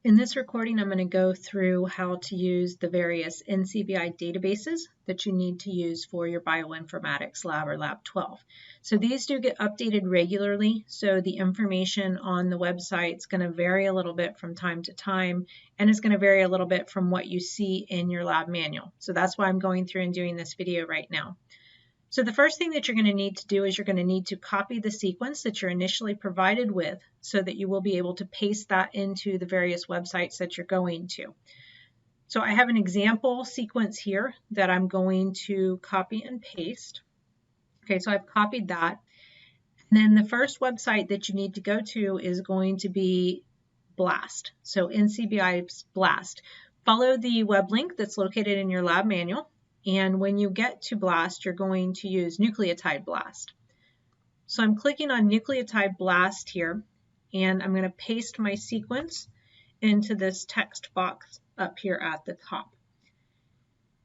In this recording, I'm going to go through how to use the various NCBI databases that you need to use for your bioinformatics lab or Lab 12. So these do get updated regularly, so the information on the website is going to vary a little bit from time to time, and it's going to vary a little bit from what you see in your lab manual. So that's why I'm going through and doing this video right now. So the first thing that you're going to need to do is you're going to need to copy the sequence that you're initially provided with so that you will be able to paste that into the various websites that you're going to. So I have an example sequence here that I'm going to copy and paste. Okay, so I've copied that. And then the first website that you need to go to is going to be BLAST. So NCBI's BLAST. Follow the web link that's located in your lab manual. And when you get to BLAST, you're going to use nucleotide BLAST. So I'm clicking on nucleotide BLAST here, and I'm going to paste my sequence into this text box up here at the top.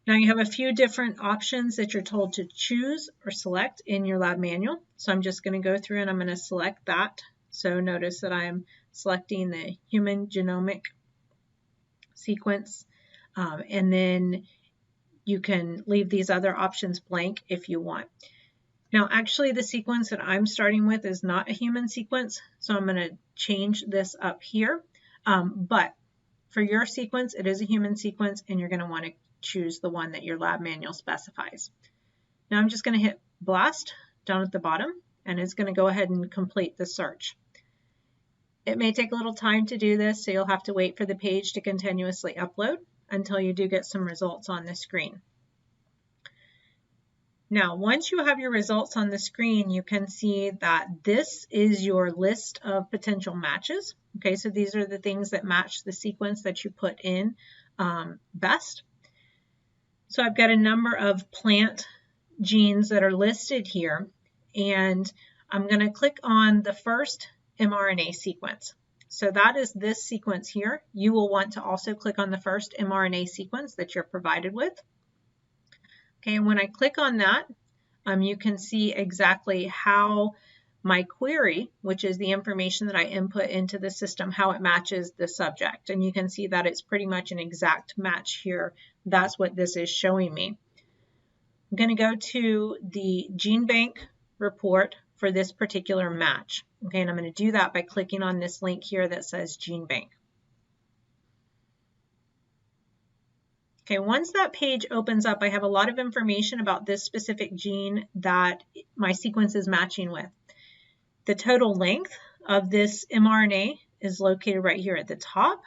Now you have a few different options that you're told to choose or select in your lab manual. So I'm just going to go through and I'm going to select that. So notice that I'm selecting the human genomic sequence, and then you can leave these other options blank if you want. Now, actually, the sequence that I'm starting with is not a human sequence, so I'm going to change this up here. But for your sequence, it is a human sequence, and you're going to want to choose the one that your lab manual specifies. Now, I'm just going to hit BLAST down at the bottom, and it's going to go ahead and complete the search. It may take a little time to do this, so you'll have to wait for the page to continuously upload until you do get some results on the screen. Now, once you have your results on the screen, you can see that this is your list of potential matches. Okay, so these are the things that match the sequence that you put in best. So I've got a number of plant genes that are listed here, and I'm going to click on the first mRNA sequence. So that is this sequence here. You will want to also click on the first mRNA sequence that you're provided with. Okay, and when I click on that, you can see exactly how my query, which is the information that I input into the system, how it matches the subject. And you can see that it's pretty much an exact match here. That's what this is showing me. I'm going to go to the GeneBank report for this particular match. Okay, and I'm going to do that by clicking on this link here that says GeneBank. Okay, once that page opens up, I have a lot of information about this specific gene that my sequence is matching with. The total length of this mRNA is located right here at the top.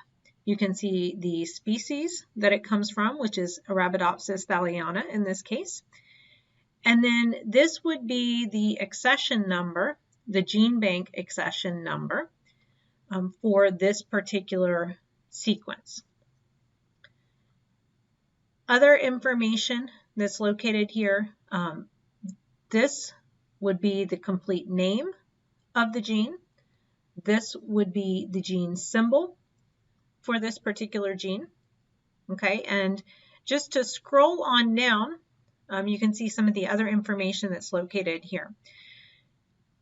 You can see the species that it comes from, which is Arabidopsis thaliana in this case. And then this would be the accession number, the GeneBank accession number for this particular sequence. Other information that's located here, this would be the complete name of the gene. This would be the gene symbol for this particular gene. Okay, and just to scroll on down, you can see some of the other information that's located here.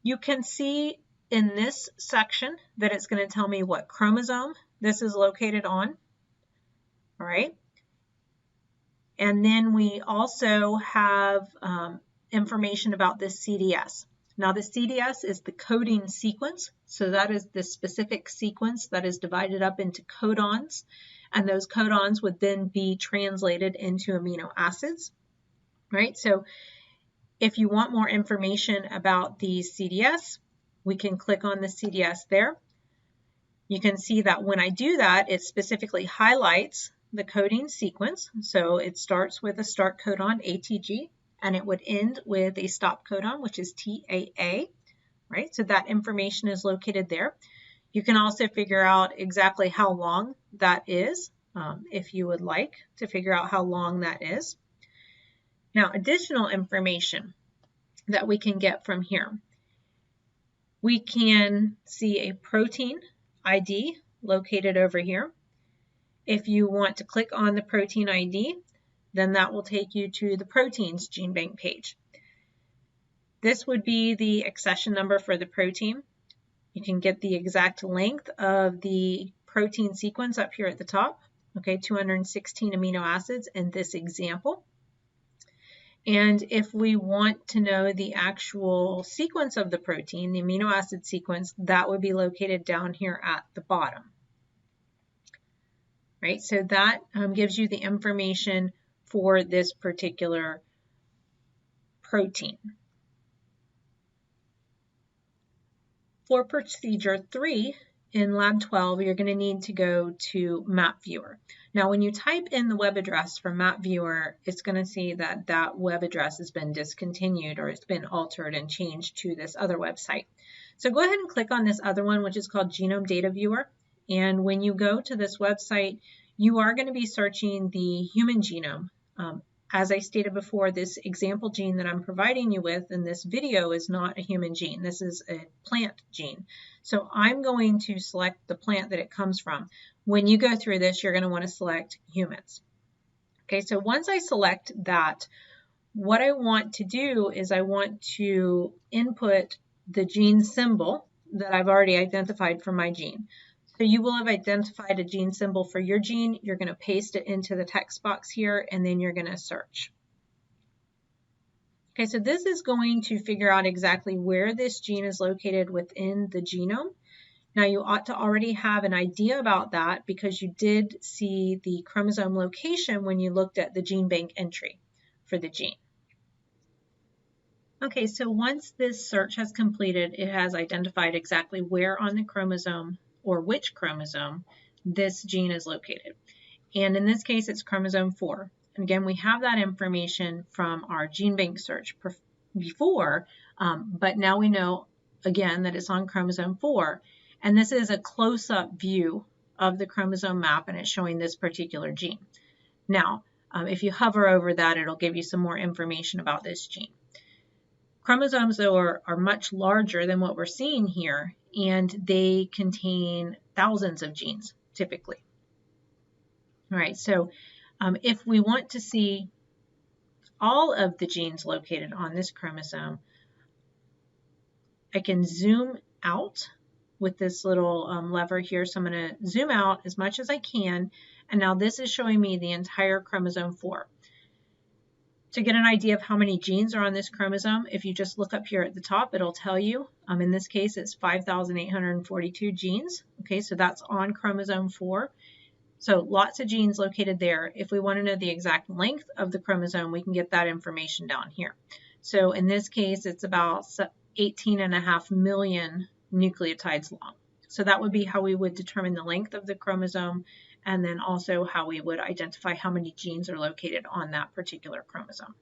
You can see in this section that it's going to tell me what chromosome this is located on. All right. And then we also have information about this CDS. Now, the CDS is the coding sequence. So that is the specific sequence that is divided up into codons. And those codons would then be translated into amino acids. Right, so if you want more information about the CDS, we can click on the CDS there. You can see that when I do that, it specifically highlights the coding sequence. So it starts with a start codon, ATG, and it would end with a stop codon, which is TAA. Right, so that information is located there. You can also figure out exactly how long that is, if you would like to figure out how long that is. Now, additional information that we can get from here. We can see a protein ID located over here. If you want to click on the protein ID, then that will take you to the proteins GeneBank page. This would be the accession number for the protein. You can get the exact length of the protein sequence up here at the top, okay, 216 amino acids in this example. And if we want to know the actual sequence of the protein, the amino acid sequence, that would be located down here at the bottom. Right, so that gives you the information for this particular protein. For procedure 3 in Lab 12, you're going to need to go to Map Viewer. Now, when you type in the web address for Map Viewer, it's going to see that that web address has been discontinued or it's been altered and changed to this other website. So go ahead and click on this other one, which is called Genome Data Viewer. And when you go to this website, you are going to be searching the human genome. As I stated before, this example gene that I'm providing you with in this video is not a human gene. This is a plant gene. So I'm going to select the plant that it comes from. When you go through this, you're going to want to select humans. Okay, so once I select that, what I want to do is I want to input the gene symbol that I've already identified for my gene. So you will have identified a gene symbol for your gene. You're going to paste it into the text box here, and then you're going to search. Okay, so this is going to figure out exactly where this gene is located within the genome. Now, you ought to already have an idea about that because you did see the chromosome location when you looked at the gene bank entry for the gene. Okay, so once this search has completed, it has identified exactly where on the chromosome or which chromosome this gene is located. And in this case, it's chromosome 4. And again, we have that information from our gene bank search before, but now we know, again, that it's on chromosome 4. And this is a close-up view of the chromosome map, and it's showing this particular gene. Now, if you hover over that, it'll give you some more information about this gene. Chromosomes, though, are much larger than what we're seeing here, and they contain thousands of genes, typically. All right, so if we want to see all of the genes located on this chromosome, I can zoom out with this little lever here. So I'm going to zoom out as much as I can, and now this is showing me the entire chromosome 4. To get an idea of how many genes are on this chromosome, if you just look up here at the top, it'll tell you. In this case, it's 5,842 genes. Okay, so that's on chromosome 4. So lots of genes located there. If we want to know the exact length of the chromosome, we can get that information down here. So in this case, it's about 18.5 million nucleotides long. So that would be how we would determine the length of the chromosome, and then also how we would identify how many genes are located on that particular chromosome.